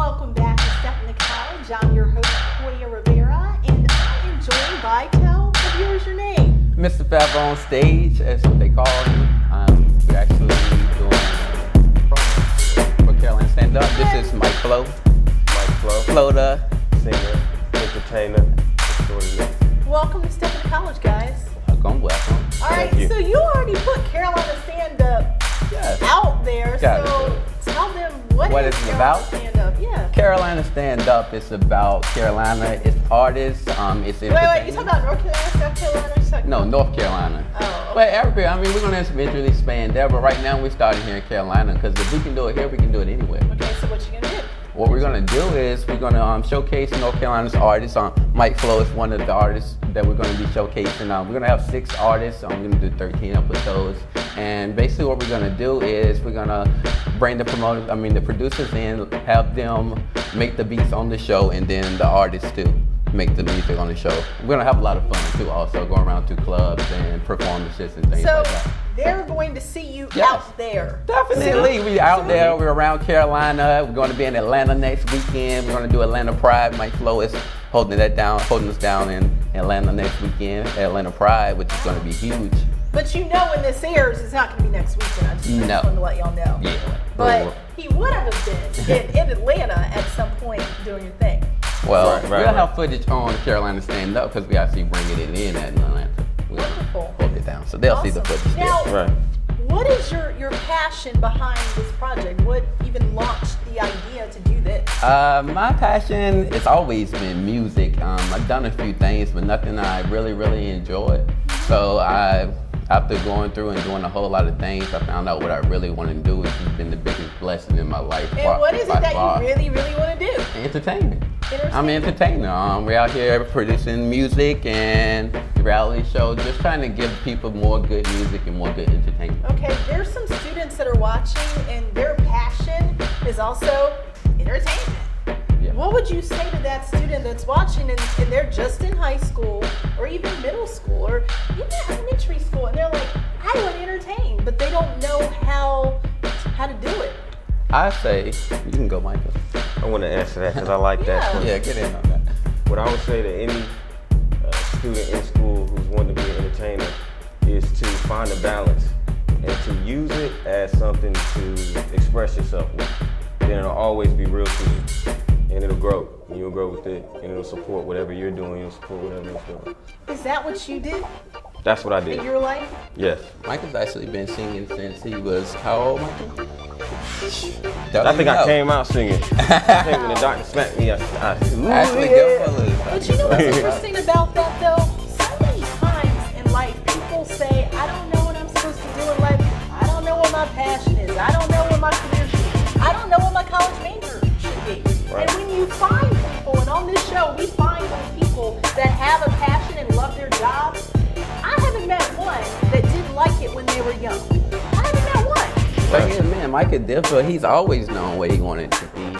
welcome back to Step into College. I'm your host, Koyah Rivera, and I am joined by, tell the viewers your name. Mr. Fab on stage, that's what they call him. We're actually doing promo for Carolina Stand Up. This is Mike Flo. Flo the singer, entertainer, extraordinaire. Welcome to Step into College, guys. Welcome. All right, so you already put Carolina Stand Up out there, so tell them what is it about? Stand Up? Yeah. Carolina Stand Up is about Carolina, it's artists, it's entertainment. Wait, you talking about North Carolina, South Carolina? No, North Carolina. Oh. Okay. But everywhere, we're going to eventually expand there, but right now we started here in Carolina, because if we can do it here, we can do it anywhere. Okay, so what you going to do? What we're going to do is we're going to showcase North Carolina's artists. Mike Flo is one of the artists that we're going to be showcasing. We're going to have 6 artists. We're going to do 13 episodes. And basically what we're going to do is we're going to bring the producers in, have them make the beats on the show, and then the artists too make the music on the show. We're going to have a lot of fun too, also going around to clubs and performances and things like that. So they're going to see you out there. Definitely. We're out there. We're around Carolina. We're going to be in Atlanta next weekend. We're going to do Atlanta Pride. Mike Flo is holding us down in Atlanta next weekend, Atlanta Pride, which is going to be huge. But you know when this airs, it's not going to be next weekend. I just want to let y'all know. Yeah. But he would have been in Atlanta at some point doing your thing. Well, we'll have footage on Carolina Stand Up because we actually bringing it in at Atlanta. Wonderful. Hold it down. So they'll see the footage now, there. What is your passion behind this project? What even launched the idea to do this? My passion has always been music. I've done a few things, but nothing I really, really enjoyed. So after going through and doing a whole lot of things, I found out what I really want to do, which has been the biggest blessing in my life. And what is it that you really, really want to do? Entertainment. I'm an entertainer. We're out here producing music and reality shows, just trying to give people more good music and more good entertainment. Okay, there's some students that are watching and their passion is also entertainment. Yeah. What would you say to that student that's watching and they're just in high school or even middle school or even elementary school and they're like, I want to entertain, but they don't know how to do it? I say, you can go, Michael. I want to answer that because I like that question. Yeah, get in on that. What I would say to any student in school who's wanting to be an entertainer is to find a balance and to use it as something to express yourself with. Then it'll always be real to you. And it'll grow. And you'll grow with it. And it'll support whatever you're doing. You'll support whatever you're doing. Is that what you did? That's what I did. In your life? Yes. Michael's actually been singing since he was, how old, Michael? I think I came out singing. I think when the doctor smacked me, Actually, But you know what's interesting about that though? So many times in life, people say, I don't know what I'm supposed to do in life. I don't know what my passion is. I don't know what my career should be. I don't know what my college major should be. Right. And when you find people, and on this show, we find those people that have a passion and love their jobs. I haven't met one that didn't like it when they were young. I haven't met one. But yeah, man, Mike is different. He's always known where he wanted to be. And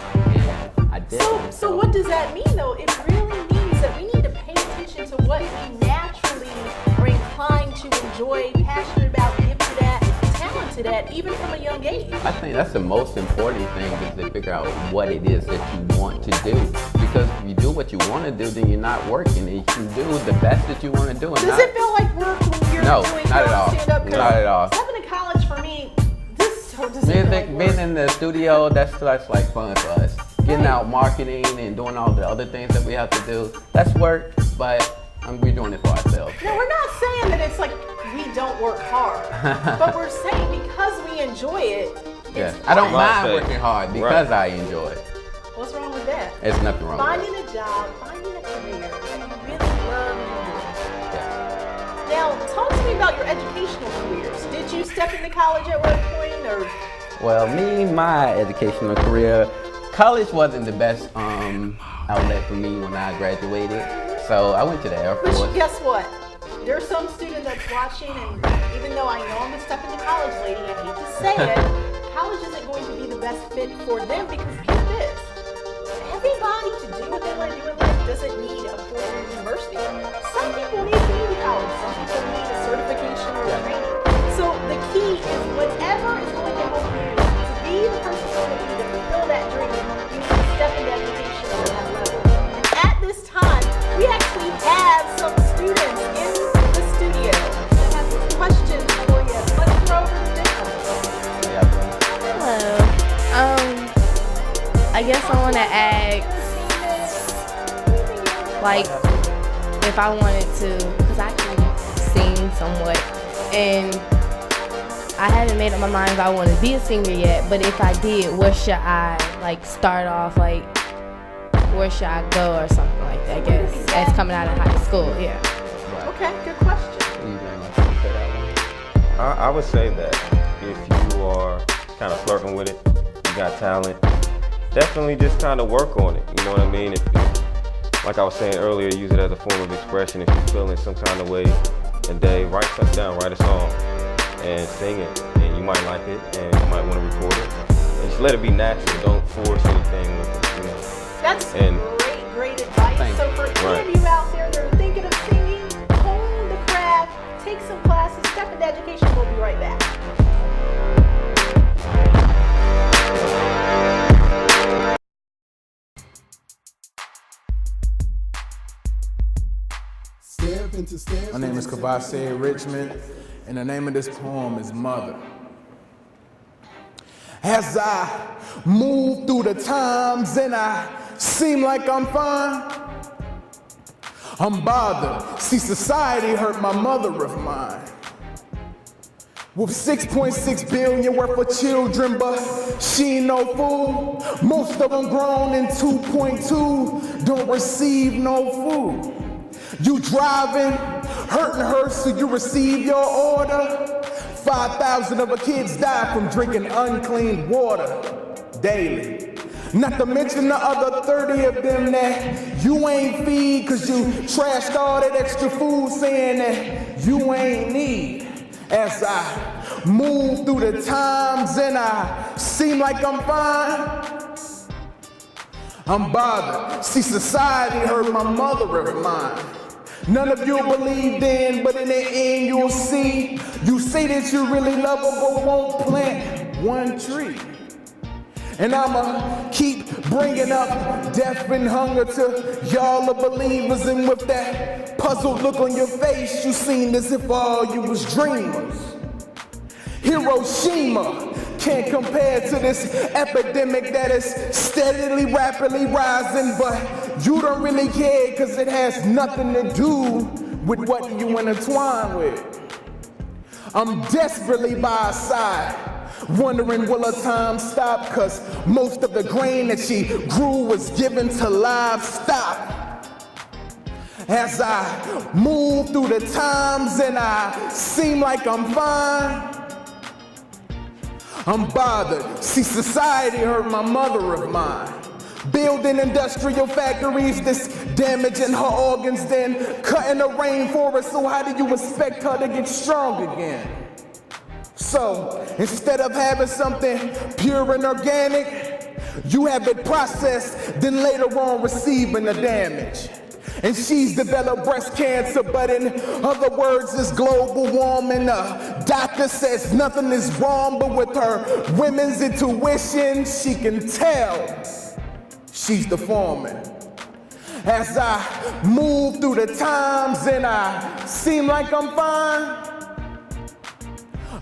I did. So what does that mean though? It really means that we need to pay attention to what we naturally are inclined to enjoy, passionate about, gifted at, talented at, even from a young age. I think that's the most important thing is to figure out what it is that you want to do. Because if you do what you want to do, then you're not working. And you can do the best that you want to do. And Does it feel like work when you're doing not at all. stand-up? Not at all. Stepping to college for me, Music, being in the studio, that's like fun for us. Getting out marketing and doing all the other things that we have to do, that's work, but we're doing it for ourselves. No, we're not saying that it's like we don't work hard, but we're saying because we enjoy it, yeah. it's I don't fun. mind working hard because I enjoy it. What's wrong with that? There's nothing wrong finding with that. a job, finding a career that you really love and enjoy. Yeah. Now, talk to me about your educational careers. Did you step into college at one point, or? Well, my educational career, college wasn't the best outlet for me when I graduated. So I went to the Air Force. But guess what? There's some student that's watching, and even though I know I'm a step into college lady, I hate to say it, college isn't going to be the best fit for them because get this. Everybody to do what they want to do in life doesn't need a 4-year university. Some people need community college. Some people need a certification or a training. So the key is whatever is going to help you to be the person you want to be, to fulfill that dream, you need to step into I guess I want to ask, like, if I wanted to, because I can sing somewhat, and I haven't made up my mind if I want to be a singer yet, but if I did, where should I, like, start off, like, where should I go or something like that, I guess, as coming out of high school, yeah. Okay, good question. I would say that if you are kind of flirting with it, you got talent, definitely just kind of work on it, you know what I mean? If, like I was saying earlier, use it as a form of expression. If you're feeling some kind of way a day, write something down, write a song, and sing it, and you might like it, and you might want to record it. And just let it be natural, don't force anything with it, you know? That's great advice. Thanks. So for any of you out there that are thinking of singing, hone the craft, take some classes, step into education. We'll be right back. My name is Koyah Richmond, and the name of this poem is Mother. As I move through the times and I seem like I'm fine, I'm bothered. See, society hurt my mother of mine. With 6.6 billion worth of children, but she ain't no fool. Most of them grown and 2.2 don't receive no food. You driving, hurting her so you receive your order. 5,000 of her kids die from drinking unclean water daily. Not to mention the other 30 of them that you ain't feed cause you trashed all that extra food saying that you ain't need. As I move through the times and I seem like I'm fine, I'm bothered. See, society hurt my mother of mine. None of you believed in, but in the end you'll see. You say that you really love her, but won't plant one tree. And I'ma keep bringing up death and hunger to y'all the believers. And with that puzzled look on your face, you seem as if all you was dreamers. Hiroshima can't compare to this epidemic that is steadily, rapidly rising, but you don't really care because it has nothing to do with what you intertwine with. I'm desperately by her side, wondering will her time stop, cause most of the grain that she grew was given to livestock. As I move through the times and I seem like I'm fine, I'm bothered. See, society hurt my mother of mine. Building industrial factories that's damaging her organs, then cutting the rainforest, so how do you expect her to get strong again? So, instead of having something pure and organic, you have it processed, then later on receiving the damage. And she's developed breast cancer, but in other words, it's global warming. Doctor says nothing is wrong, but with her women's intuition, she can tell she's the foreman. As I move through the times and I seem like I'm fine,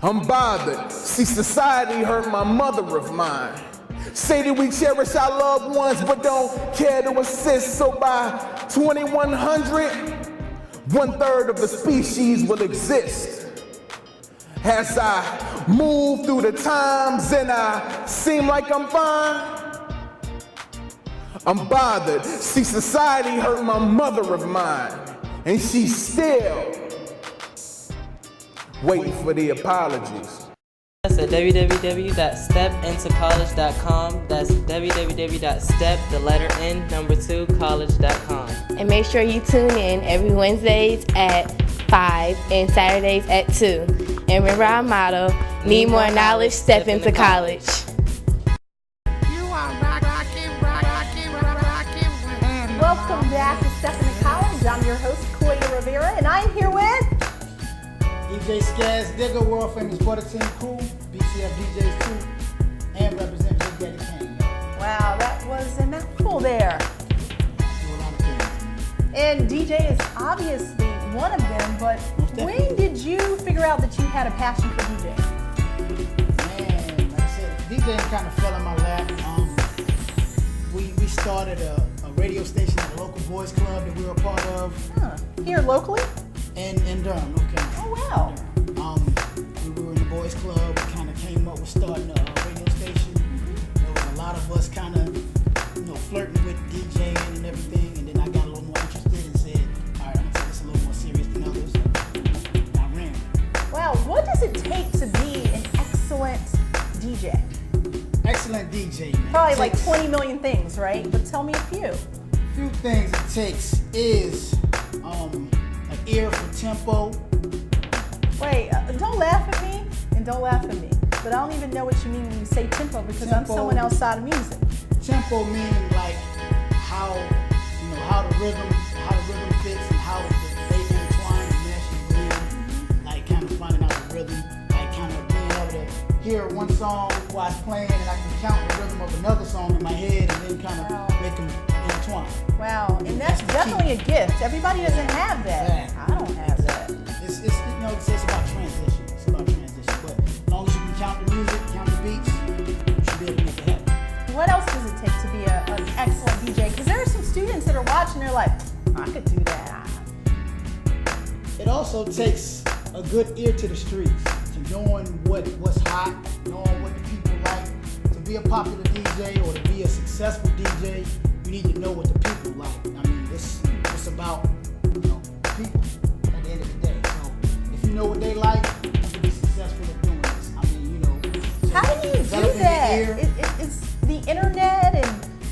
I'm bothered. See, society hurt my mother of mine. Say that we cherish our loved ones but don't care to assist. So by 2100, 1/3 of the species will exist. As I move through the times and I seem like I'm fine, I'm bothered. See, society hurt my mother of mine, and she's still waiting for the apologies. That's at www.stepintocollege.com. That's www.step2college.com. And make sure you tune in every Wednesdays at 5 and Saturdays at 2. And remember our motto, need more knowledge, step into college. Welcome back to Step into College. I'm your host, Koyah Rivera, and I'm here with DJ Skaz Digger, world famous Butter Team crew, BCF DJs too, and represent Big Daddy Kane. Wow, that was a mouthful there. And DJ is obviously one of them, but when did you figure out that you had a passion for DJing? Man, like I said, DJing kind of fell in my lap. started a radio station at a local boys club that we were a part of Huh. Here locally? in Durham, North Carolina. Oh, wow. We were in the boys club. We kind of came up with starting a radio station. There was a lot of us kind of, flirting with DJing and everything. And then I got a little more interested and said, all right, I'm gonna take this a little more serious than others. And I ran. Wow, what does it take to be an excellent DJ? Excellent DJ, man. Probably It like takes- 20 million things, right? But tell me a few. Few things it takes is an ear for tempo. Wait, don't laugh at me and don't laugh at me. But I don't even know what you mean when you say tempo because I'm Tempo. someone outside of music. Tempo meaning like how the rhythm fits and how they intertwine and mesh and blend. Like kind of finding out the rhythm, like kind of being able to hear one song while it's playing and I can count the rhythm of another song in my head and then kind of make them intertwine. Wow, and that's definitely a gift. Everybody doesn't have that. Exactly. I don't have that. It's about transition. It's about transition. But as long as you can count the music, count the beats, you should be able to make it happen. What else does it take to be an excellent DJ? Because there are some students that are watching, they're like, I could do that. It also takes a good ear to the streets, to knowing what's hot, knowing what the people like. To be a popular DJ or to be a successful DJ, you need to know what the people like. I mean, it's about people at the end of the day. So if you know what they like, you can be successful at doing this. I mean, so How do you do developing that? your ear. Is the internet and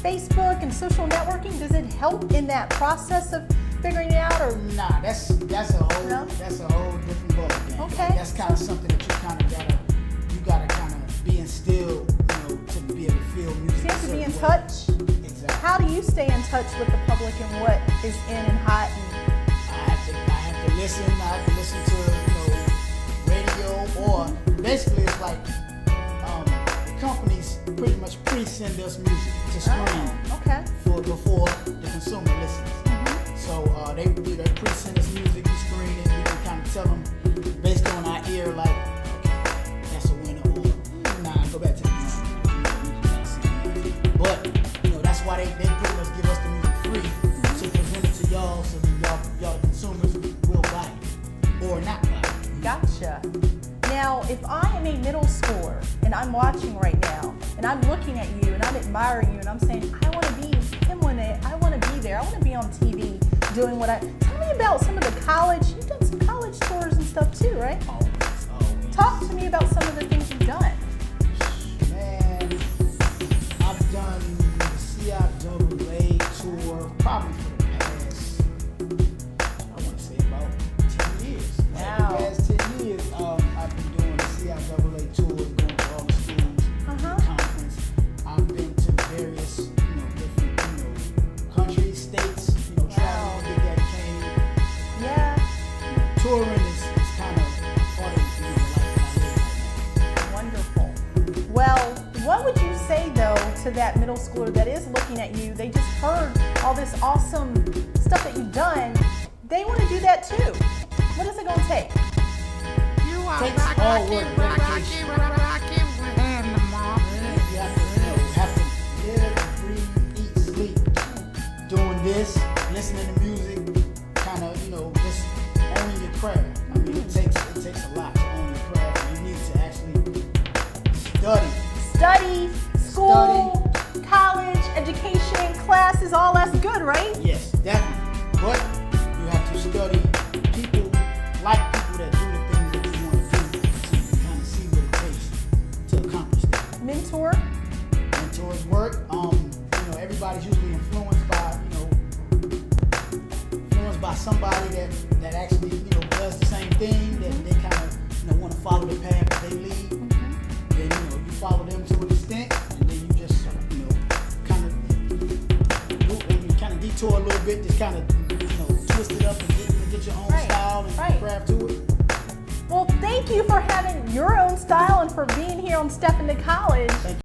Facebook and social networking, does it help in that process of figuring it out? Or Nah, that's a whole No? different ballgame. Okay. That's kind of something that you gotta kind of be instilled, to be able to feel music. you have to be a in certain way. touch? Exactly. How do you stay in touch with the public and what is in and hot? I have to listen. I have to listen to radio or basically it's like the companies pretty much pre-send us music to screen Okay. before the consumer listens. So they pre-send us music, we screen it, we can kind of tell them based on our ear, like, okay, that's a winner, or nah, go back to the music. But that's why they pretty much give us the music free to present it to y'all, so that y'all consumers will buy it or not buy it. Gotcha. Now, if I am a middle schooler and I'm watching right now and I'm looking at you and I'm admiring you and I'm saying, I want to be him one day, I want to be there, I want to be on TV doing what tell me about some of the college, you've done some college tours and stuff too, right? Always. Talk to me about some of the things you've done. Man, I've done the CIAA tour probably for the past, I want to say about 10 years. Wow. For the past 10 years, I've been doing the CIAA tour, going to all the schools, conference. I've been to various, different, countries, states, traveling with Big Daddy Kane. Yeah, Touring is kind of part of the life that I live right now. wonderful. Well, what would you say though to that middle schooler that is looking at you? They just heard all this awesome stuff that you've done. They want to do that too. What is it going to take? Takes all work, dedication. And you have to live, breathe, eat, sleep, doing this, listening to music, kind of, just owning your craft. I mean, it takes a lot to own your craft. You need to actually Study, school, college, education, classes, all that's good, right? Yes, definitely. But you have to study people that do the things that you want to do, so you can kind of see what it takes to accomplish that. Mentor. Mentors work. Everybody's usually influenced by somebody that actually does the same thing, that they kind of want to follow the path that they lead. Then you follow them to an extent, and then you just kind of detour a little bit, just kind of twist it up and get your own style and craft to it. Well, thank you for having your own style and for being here on Step Into College. Thank